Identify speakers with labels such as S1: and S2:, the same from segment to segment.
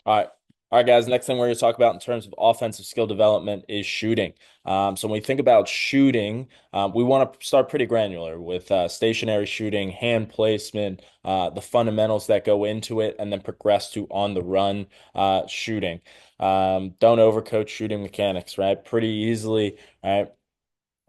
S1: All right. All right, guys. Next thing we're going to talk about in terms of offensive skill development is shooting. So when we think about shooting, we want to start pretty granular with stationary shooting, hand placement, the fundamentals that go into it, and then progress to on the run shooting. Don't overcoach shooting mechanics, right? Pretty easily, right?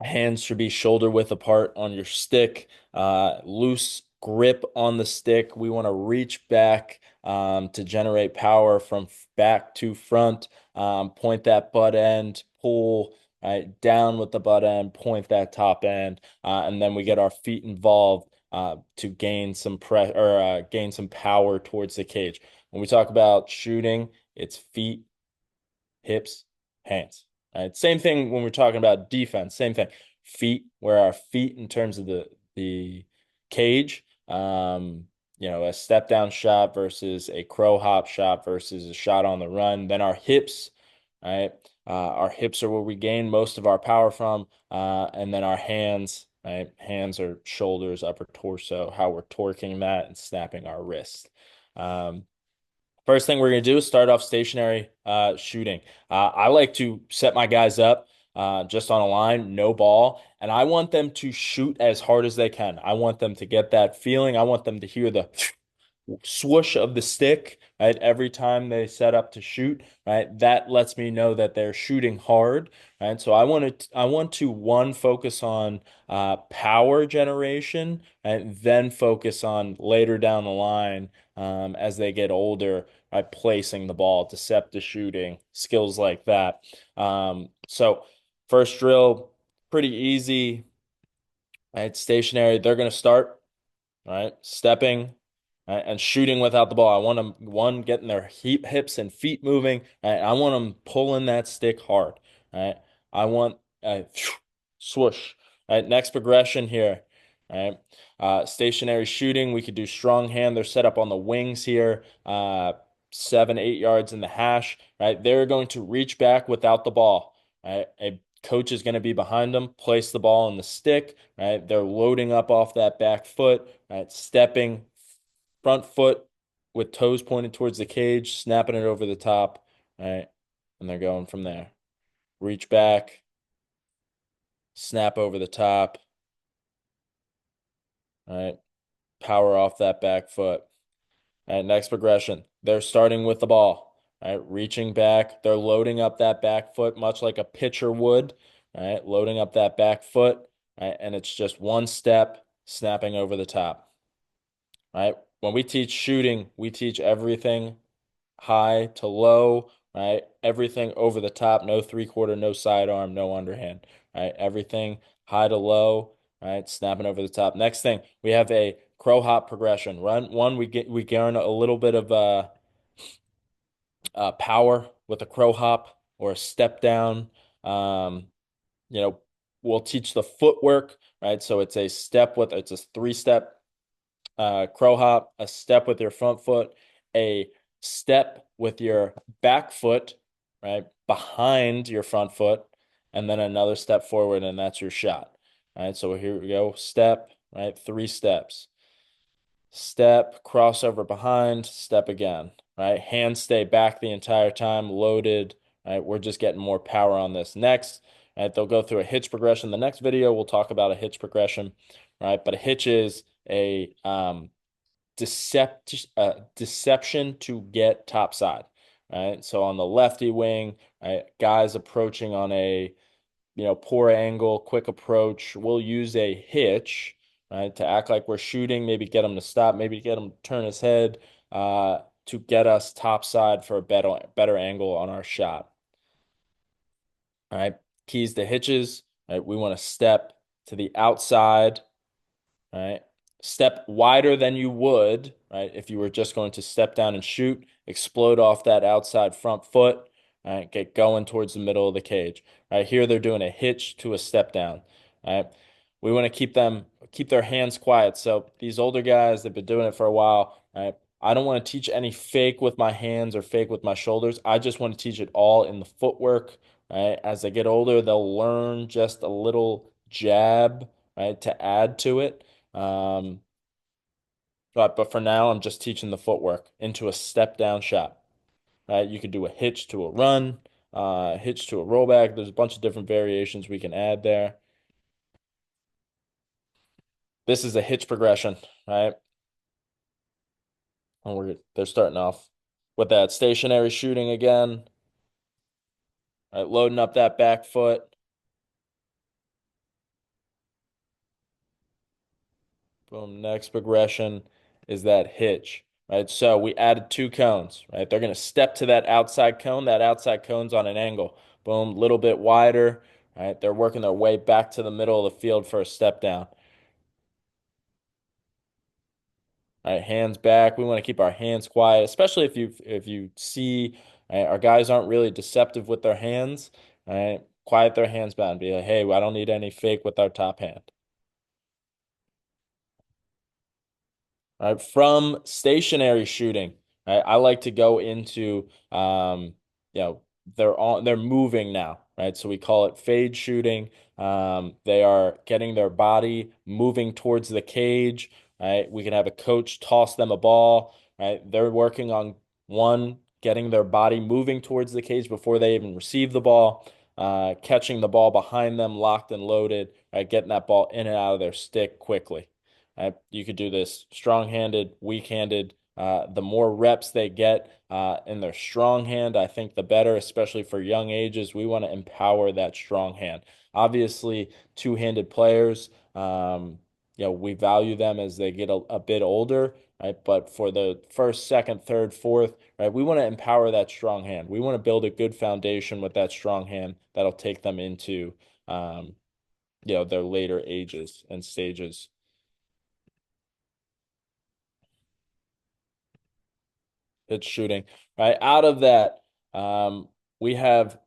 S1: Hands should be shoulder width apart on your stick, loose grip on the stick. We want to reach back to generate power from back to front. Point that butt end, pull right down with the butt end, point that top end, and then we get our feet involved to gain some gain some power towards the cage. When we talk about shooting, it's feet, hips, hands. Right? Same thing when we're talking about defense. Same thing. Feet, where our feet in terms of the cage. A step down shot versus a crow hop shot versus a shot on the run. Then our hips, right? Our hips are where we gain most of our power from. And then our hands, right? Hands are shoulders, upper torso, how we're torquing that and snapping our wrist. Um, First thing we're going to do is start off stationary shooting. I like to set my guys up just on a line, no ball, and I want them to shoot as hard as they can. I want them to get that feeling. I want them to hear the swoosh of the stick, right? Every time they set up to shoot, right? That lets me know that they're shooting hard, right? So I want to one focus on power generation and then focus on later down the line as they get older, right? Placing the ball, deceptive shooting, skills like that. So first drill, pretty easy, right? Stationary. They're going to start right? Stepping, right? And shooting without the ball. I want them one getting their hips and feet moving. Right? I want them pulling that stick hard, right? I want a swoosh. Right? Next progression here, right? Stationary shooting. We could do strong hand. They're set up on the wings here. 7, 8 yards in the hash, right? They're going to reach back without the ball, right? A coach is going to be behind them, place the ball on the stick, right? They're loading up off that back foot, right? Stepping front foot with toes pointed towards the cage, snapping it over the top, right? And they're going from there. Reach back, snap over the top, right? Power off that back foot. All right, next progression. They're starting with the ball, right? Reaching back. They're loading up that back foot, much like a pitcher would, right? Loading up that back foot, right? And it's just one step, snapping over the top, right? When we teach shooting, we teach everything high to low, right? Everything over the top, no three quarter, no sidearm, no underhand, right? Everything high to low, right? Snapping over the top. Next thing, we have a crow hop progression. Run one, we gain a little bit of power with a crow hop or a step down. Um, you know, we'll teach the footwork, right? So it's a three-step crow hop, a step with your front foot, a step with your back foot, right, behind your front foot, and then another step forward, and that's your shot. All right, so here we go. Step, right, 3 steps. Step, crossover behind, step again, right? Hands stay back the entire time, loaded, right? We're just getting more power on this. Next, right, they'll go through a hitch progression. The next video, we'll talk about a hitch progression, right? But a hitch is a deception to get top side, right? So on the lefty wing, right, guys approaching on a poor angle, quick approach, we'll use a hitch, right, to act like we're shooting, maybe get him to stop, maybe get him to turn his head, to get us top side for a better angle on our shot. All right. Keys to hitches, right? We want to step to the outside, right? Step wider than you would, right? If you were just going to step down and shoot, explode off that outside front foot, right? Get going towards the middle of the cage. Right here, they're doing a hitch to a step down, right? We want to keep their hands quiet. So these older guys, they've been doing it for a while, right? I don't want to teach any fake with my hands or fake with my shoulders. I just want to teach it all in the footwork, right? As they get older, they'll learn just a little jab, right, to add to it. Um, but for now, I'm just teaching the footwork into a step down shot. right? You could do a hitch to a run, hitch to a rollback. There's a bunch of different variations we can add there. This is a hitch progression, right? And they're starting off with that stationary shooting again, right? Loading up that back foot. Boom. Next progression is that hitch, right? So we added two cones, right? They're going to step to that outside cone. That outside cone's on an angle. Boom, little bit wider, right? They're working their way back to the middle of the field for a step down. All right, hands back. We want to keep our hands quiet, especially if you see, right, our guys aren't really deceptive with their hands. All right, quiet their hands back and be like, hey, I don't need any fake with our top hand. Right, from stationary shooting, right, I like to go into you know, they're moving now, right? So we call it fade shooting. They are getting their body moving towards the cage, right? We can have a coach toss them a ball, right? They're working on one, getting their body moving towards the cage before they even receive the ball, catching the ball behind them, locked and loaded, right? Getting that ball in and out of their stick quickly. You could do this strong-handed, weak-handed. The more reps they get in their strong hand, I think the better, especially for young ages. We want to empower that strong hand. Obviously, two-handed players, we value them as they get a bit older, right? But for the first, second, third, fourth, right, we want to empower that strong hand. We want to build a good foundation with that strong hand that'll take them into, um, their later ages and stages. It's shooting, right? Out of that, we have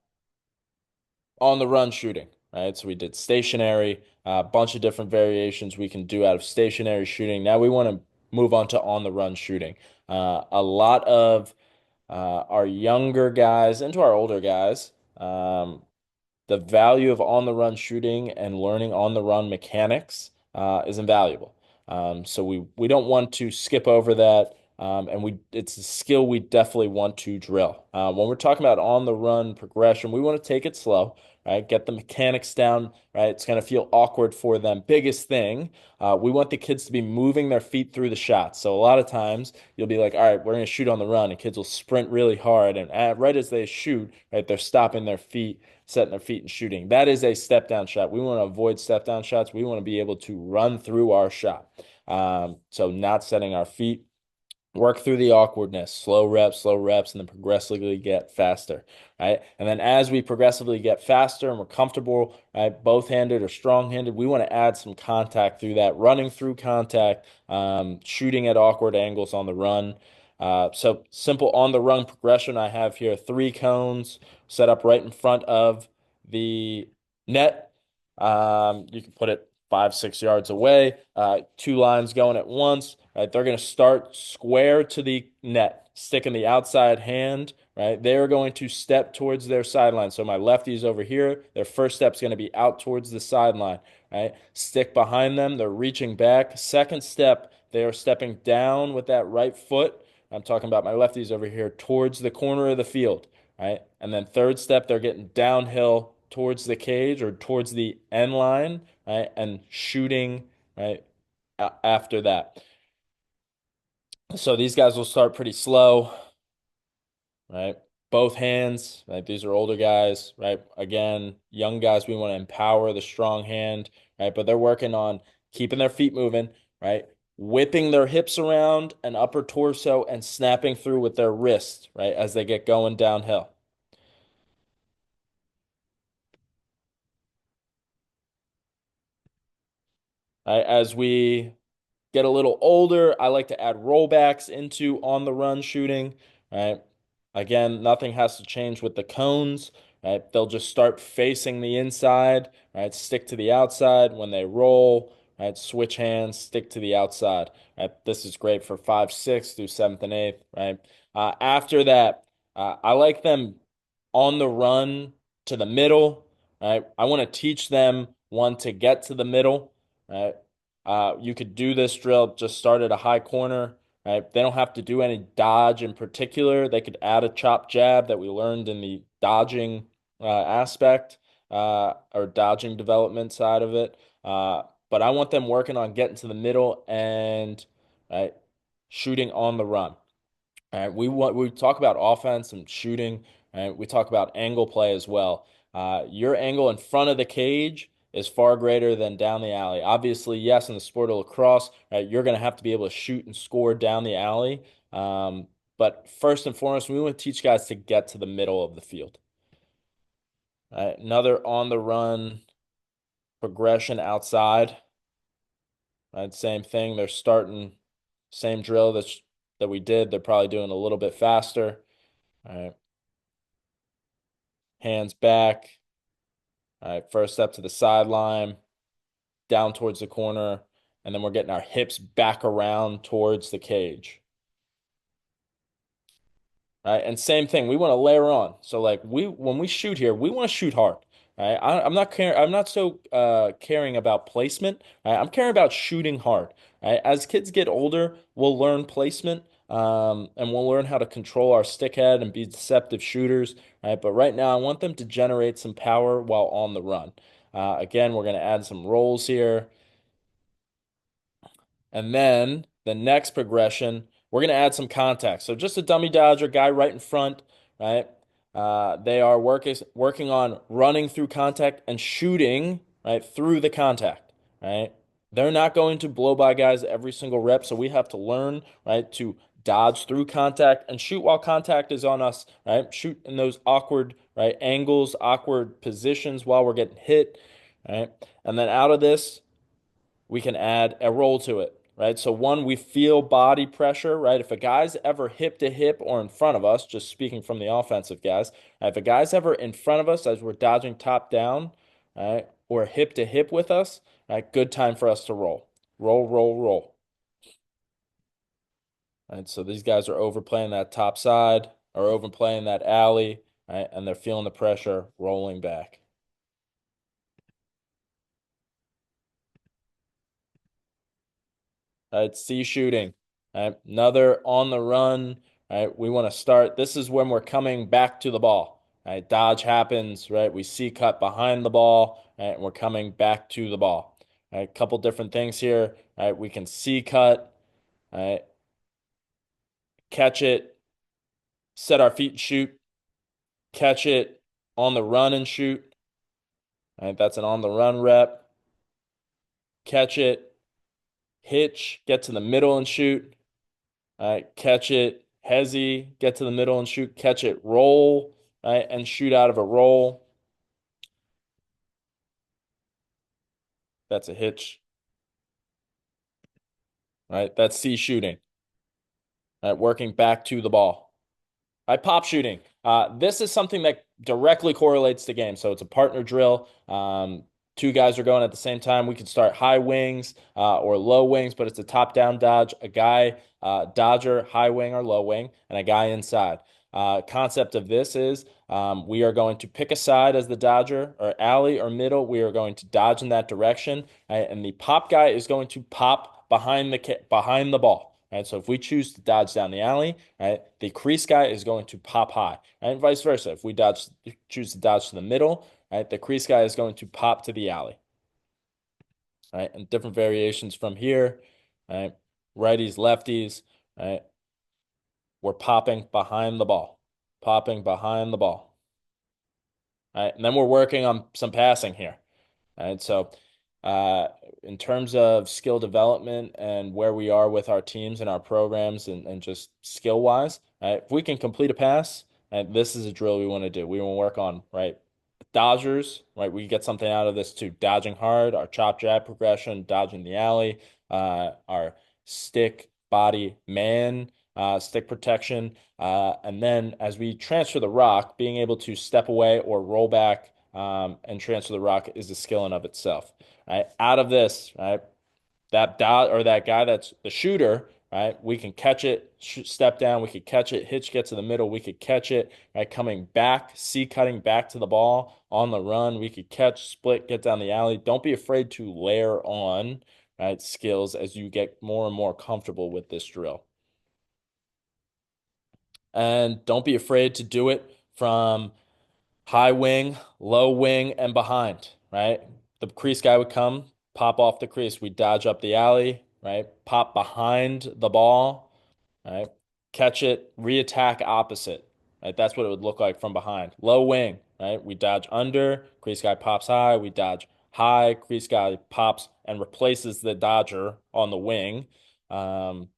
S1: on the run shooting, right? So we did stationary, a bunch of different variations we can do out of stationary shooting. Now we want to move on to on the run shooting. A lot of our younger guys and to our older guys, the value of on the run shooting and learning on the run mechanics is invaluable. So we don't want to skip over that. And it's a skill we definitely want to drill. When we're talking about on the run progression, we want to take it slow, right? Get the mechanics down, right? It's going to feel awkward for them. Biggest thing, we want the kids to be moving their feet through the shots. So a lot of times you'll be like, all right, we're going to shoot on the run, and kids will sprint really hard, and right as they shoot, right, they're stopping their feet, setting their feet and shooting. That is a step down shot. We want to avoid step down shots. We want to be able to run through our shot. So not setting our feet, work through the awkwardness, slow reps, and then progressively get faster, right? And then as we progressively get faster and we're comfortable, right, both-handed or strong-handed, we want to add some contact through that, running through contact, shooting at awkward angles on the run. So simple on the run progression. I have here three cones set up right in front of the net. You can put it 5, 6 yards away. Two lines going at once. Right, they're going to start square to the net, sticking the outside hand. Right, they are going to step towards their sideline. So my lefties over here, their first step is going to be out towards the sideline. Right, stick behind them. They're reaching back. Second step, they are stepping down with that right foot. I'm talking about my lefties over here towards the corner of the field. Right, and then third step, they're getting downhill towards the cage or towards the end line, right, and shooting, right, after that. So these guys will start pretty slow, right? Both hands, right? These are older guys, right? Again, young guys, we want to empower the strong hand, right? But they're working on keeping their feet moving, right? Whipping their hips around and upper torso and snapping through with their wrists, right? As they get going downhill. Right? As we get a little older, I like to add rollbacks into on the run shooting, right? Again, nothing has to change with the cones, right? They'll just start facing the inside, right? Stick to the outside when they roll, right? Switch hands, stick to the outside, right? This is great for 5, 6 through seventh and eighth, right? After that, I like them on the run to the middle, right? I want to teach them one to get to the middle, right? You could do this drill, just start at a high corner, right? They don't have to do any dodge in particular. They could add a chop jab that we learned in the dodging aspect or dodging development side of it. But I want them working on getting to the middle and right, shooting on the run. All right, we talk about offense and shooting, and we talk about angle play as well. Your angle in front of the cage is far greater than down the alley. Obviously, yes, in the sport of lacrosse, right, you're going to have to be able to shoot and score down the alley. But first and foremost, we want to teach guys to get to the middle of the field. Another on the run progression outside. Right, same thing. They're starting same drill that we did. They're probably doing a little bit faster. All right. Hands back. All right, first step to the sideline, down towards the corner, and then we're getting our hips back around towards the cage. Right, and same thing, we want to layer on. So like when we shoot here, we want to shoot hard. Right, I'm not caring. I'm not so caring about placement. Right, I'm caring about shooting hard. Right, as kids get older, we'll learn placement, and we'll learn how to control our stick head and be deceptive shooters. Right, but right now, I want them to generate some power while on the run. Again, we're going to add some rolls here. And then the next progression, we're going to add some contact. So just a dummy dodger, guy right in front, right? They are working on running through contact and shooting, right, through the contact, right? They're not going to blow by guys every single rep, so we have to learn, right, to dodge through contact and shoot while contact is on us, right? Shoot in those awkward, right, angles, awkward positions while we're getting hit, right? And then out of this, we can add a roll to it, right? So one, we feel body pressure, right? If a guy's ever hip to hip or in front of us, just speaking from the offensive guys, right? If a guy's ever in front of us as we're dodging top down, right, or hip to hip with us, right, good time for us to roll. Roll, roll, roll. Right, so these guys are overplaying that top side or overplaying that alley, right, and they're feeling the pressure rolling back. Right, C shooting. Right, another on the run. Right, we want to start. This is when we're coming back to the ball. Right, dodge happens. Right, we C cut behind the ball. Right, and we're coming back to the ball. Right, couple different things here. Right, we can C cut. Right, catch it, set our feet and shoot. Catch it on the run and shoot. Right, that's an on the run rep. Catch it, hitch, get to the middle and shoot. Right, catch it, hezzy, get to the middle and shoot, catch it, roll, right, and shoot out of a roll. That's a hitch, right? That's C shooting, right? Working back to the ball. Right, pop shooting. This is something that directly correlates to game. So it's a partner drill. Two guys are going at the same time. We can start high wings or low wings, but it's a top-down dodge. A guy, dodger, high wing or low wing, and a guy inside. Concept of this is we are going to pick a side as the dodger, or alley or middle. We are going to dodge in that direction, right? And the pop guy is going to pop behind the ball. Right, so if we choose to dodge down the alley, right, the crease guy is going to pop high, right, and vice versa. If we choose to dodge to the middle, right, the crease guy is going to pop to the alley, right, and different variations from here, right, righties, lefties, right, we're popping behind the ball, popping behind the ball, right, and then we're working on some passing here. Right. So, uh, in terms of skill development and where we are with our teams and our programs and just skill wise, right, if we can complete a pass, and this is a drill we want to do. We want to work on, right, dodgers, right? We get something out of this too. Dodging hard, our chop jab progression, dodging the alley, our stick body man, stick protection. And then as we transfer the rock, being able to step away or roll back and transfer the rock is a skill in of itself. Right? Out of this, right? That dot or that guy that's the shooter, right? We can catch it, step down, we could catch it, hitch get to the middle, we could catch it, right? Coming back, C cutting back to the ball on the run, we could catch, split, get down the alley. Don't be afraid to layer on, right, skills as you get more and more comfortable with this drill. And don't be afraid to do it from high wing, low wing, and behind, right? The crease guy would come, pop off the crease. We dodge up the alley, right? Pop behind the ball, right? Catch it, re-attack opposite, right? That's what it would look like from behind. Low wing, right? We dodge under, crease guy pops high, we dodge high, crease guy pops and replaces the dodger on the wing, um,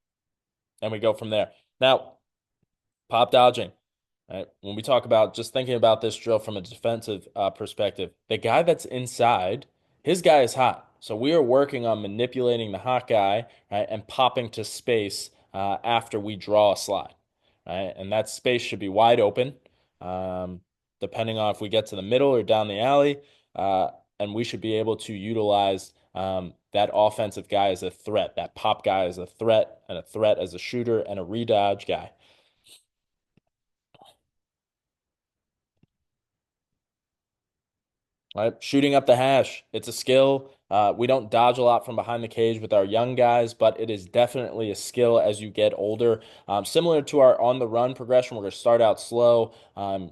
S1: and we go from there. Now, pop dodging. Right? When we talk about just thinking about this drill from a defensive perspective, the guy that's inside, his guy is hot. So we are working on manipulating the hot guy, right, and popping to space after we draw a slide, right? And that space should be wide open, um, depending on if we get to the middle or down the alley. And we should be able to utilize that offensive guy as a threat, that pop guy as a threat, and a threat as a shooter, and a redodge guy. Right? Shooting up the hash. It's a skill. We don't dodge a lot from behind the cage with our young guys, but it is definitely a skill as you get older. Similar to our on the run progression, we're going to start out slow,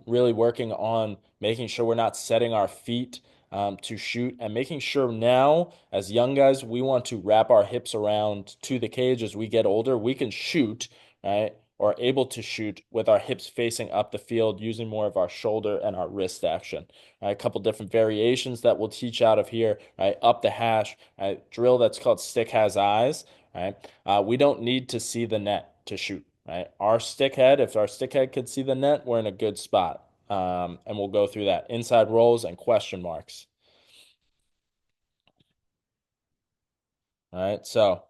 S1: really working on making sure we're not setting our feet to shoot and making sure now, as young guys, we want to wrap our hips around to the cage. As we get older, we can shoot, right? Or able to shoot with our hips facing up the field using more of our shoulder and our wrist action. Right, a couple different variations that we'll teach out of here, right? Up the hash, right? Drill that's called stick has eyes, right? We don't need to see the net to shoot, right? Our stick head, if our stick head could see the net, we're in a good spot. And we'll go through that. Inside rolls and question marks. All right, so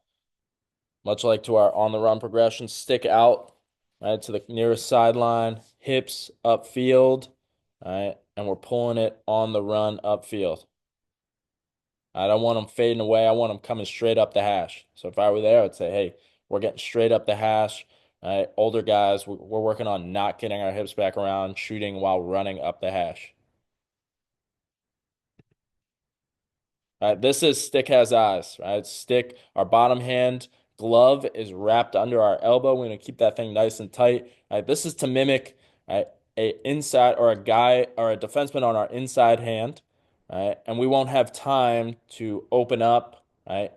S1: much like to our on the run progression, stick out, right, to the nearest sideline, hips upfield, right? And we're pulling it on the run upfield. I don't want them fading away. I want them coming straight up the hash. So if I were there, I'd say, hey, we're getting straight up the hash. Older guys, we're working on not getting our hips back around, shooting while running up the hash. This is stick has eyes, right? Stick, our bottom hand glove is wrapped under our elbow. We're gonna keep that thing nice and tight. This is to mimic, right, a inside or a guy or a defenseman on our inside hand, right? And we won't have time to open up, right?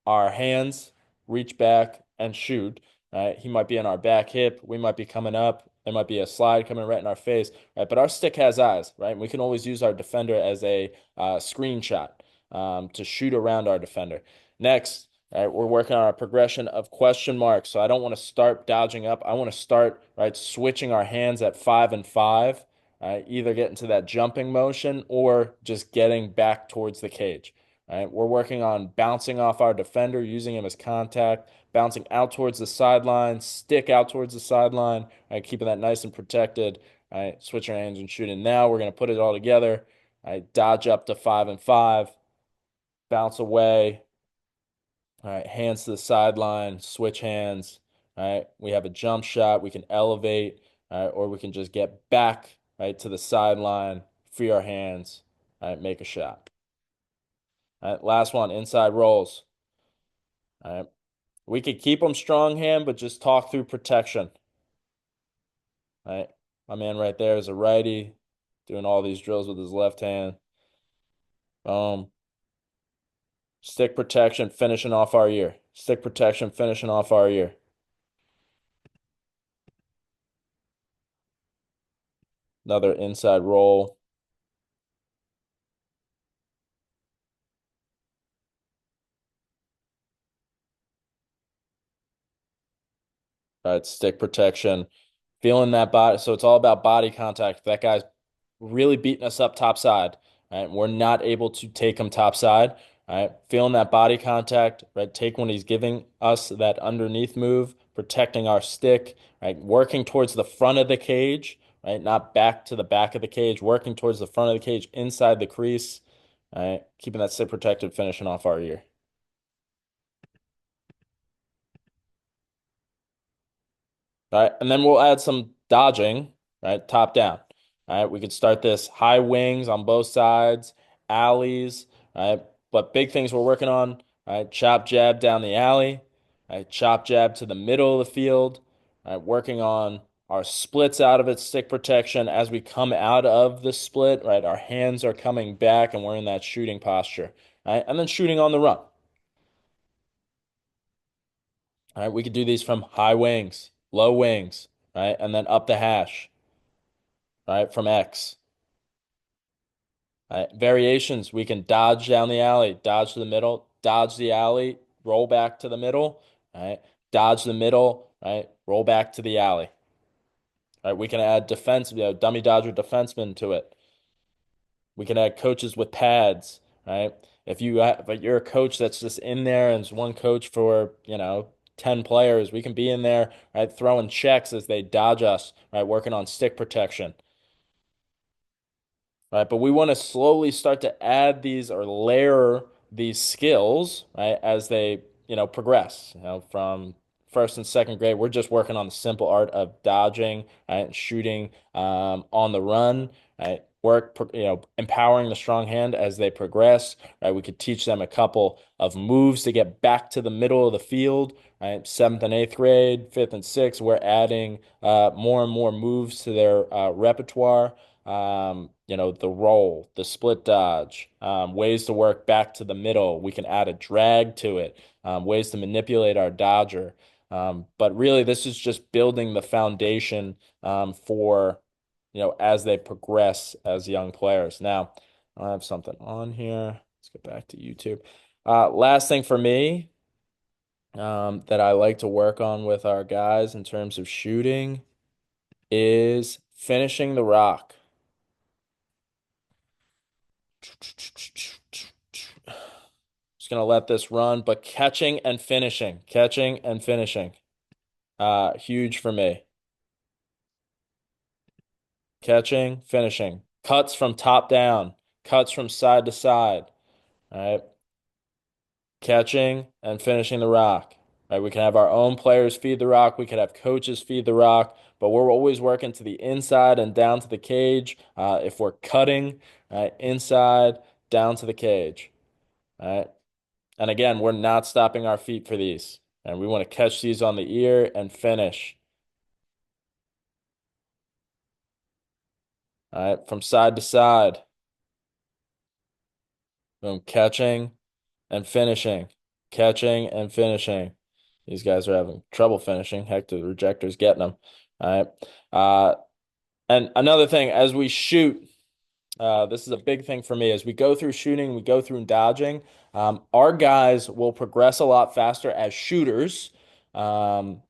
S1: Our hands, reach back and shoot, right? He might be on our back hip. We might be coming up. There might be a slide coming right in our face, right? But our stick has eyes, right? And we can always use our defender as a screenshot to shoot around our defender. Next, right, we're working on a progression of question marks. So I don't want to start dodging up. I want to start, right, switching our hands at 5 and 5, right? Either get into that jumping motion or just getting back towards the cage. Right? We're working on bouncing off our defender, using him as contact, bouncing out towards the sideline, stick out towards the sideline, right? Keeping that nice and protected, right? Switch our hands and shooting. Now we're going to put it all together, right? Dodge up to 5 and 5, bounce away, all right? Hands to the sideline, switch hands, all right? We have a jump shot, we can elevate, all right? Or we can just get back, right, to the sideline, free our hands, all right? Make a shot. All right, last one, inside rolls. All right. We could keep them strong hand, but just talk through protection. All right. My man right there is a righty, doing all these drills with his left hand. Stick protection, finishing off our ear. Stick protection, finishing off our ear. Another inside roll. All right, stick protection. Feeling that body. So it's all about body contact. That guy's really beating us up top side. Right? We're not able to take him top side. Right? Feeling that body contact, right? Take when he's giving us that underneath move, protecting our stick, right? Working towards the front of the cage, right? Not back to the back of the cage, working towards the front of the cage, inside the crease, right? Keeping that stick protected, finishing off our ear. Right? And then we'll add some dodging, right? Top down. All right. We could start this high wings on both sides, alleys, right? But big things we're working on, right? Chop jab down the alley, right? Chop jab to the middle of the field, right? Working on our splits out of its stick protection as we come out of the split, right? Our hands are coming back and we're in that shooting posture, right? And then shooting on the run. All right, we could do these from high wings, low wings, right? And then up the hash, right? From X. Right? Variations, we can dodge down the alley, dodge to the middle, dodge the alley, roll back to the middle, right? Dodge the middle, right? Roll back to the alley. Right? We can add defense, dummy dodger defenseman to it. We can add coaches with pads, right? But you're a coach that's just in there and it's one coach for, 10 players, we can be in there, right, throwing checks as they dodge us, right, working on stick protection. Right? But we want to slowly start to add these or layer these skills, right, as they, progress. From first and second grade, we're just working on the simple art of dodging, right, and shooting on the run, right? Empowering the strong hand as they progress, right? We could teach them a couple of moves to get back to the middle of the field, right? Seventh and eighth grade, fifth and sixth, we're adding more and more moves to their repertoire. The roll, the split dodge, ways to work back to the middle. We can add a drag to it, ways to manipulate our dodger. But really, this is just building the foundation for, as they progress as young players. Now, I have something on here. Let's get back to YouTube. Last thing for me that I like to work on with our guys in terms of shooting is finishing the rock. Just gonna let this run, but catching and finishing. Huge for me. Catching, finishing. Cuts from top down, cuts from side to side. All right. Catching and finishing the rock. Right. We can have our own players feed the rock. We could have coaches feed the rock, but we're always working to the inside and down to the cage. If we're cutting, right, inside, down to the cage. All right. And again, we're not stopping our feet for these. And we want to catch these on the ear and finish. All right, from side to side. Boom, catching and finishing. Catching and finishing. These guys are having trouble finishing. Heck, the rejector's getting them. All right. And another thing, as we shoot, this is a big thing for me. As we go through shooting, we go through dodging. Our guys will progress a lot faster as shooters. Um,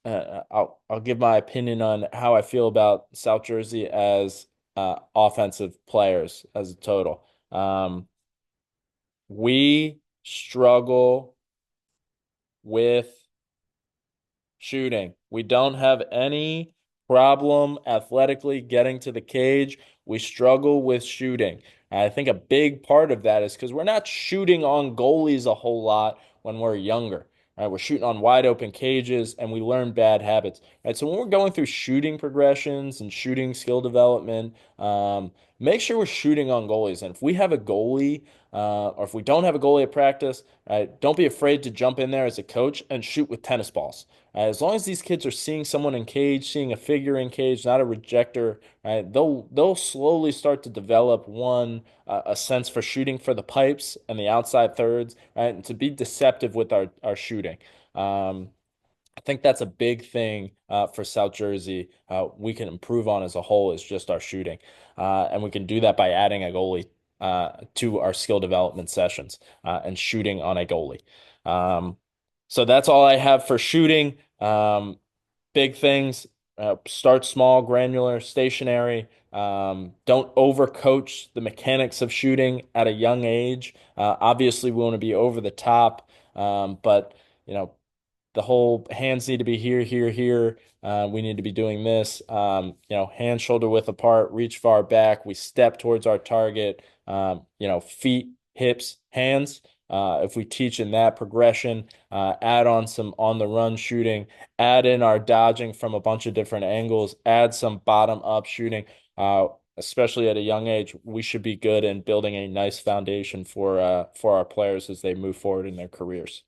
S1: I'll give my opinion on how I feel about South Jersey as offensive players as a total. We struggle with shooting. We don't have any problem athletically getting to the cage. We struggle with shooting. And I think a big part of that is because we're not shooting on goalies a whole lot when we're younger. Right? We're shooting on wide open cages and we learn bad habits. Right? So when we're going through shooting progressions and shooting skill development, make sure we're shooting on goalies. And if we have a goalie, or if we don't have a goalie at practice, right, don't be afraid to jump in there as a coach and shoot with tennis balls. As long as these kids are seeing someone in cage, seeing a figure in cage, not a rejector, right, they'll slowly start to develop a sense for shooting for the pipes and the outside thirds, right, and to be deceptive with our shooting. I think that's a big thing for South Jersey. We can improve on as a whole is just our shooting, and we can do that by adding a goalie to our skill development sessions and shooting on a goalie. So that's all I have for shooting. Big things. Start small, granular, stationary. Don't overcoach the mechanics of shooting at a young age. Obviously, we want to be over the top, but you know the whole hands need to be here, here, here. We need to be doing this. Hand shoulder width apart, reach far back. We step towards our target. Feet, hips, hands. If we teach in that progression, add on some on the run shooting, add in our dodging from a bunch of different angles, add some bottom up shooting. Especially at a young age, we should be good in building a nice foundation for our players as they move forward in their careers.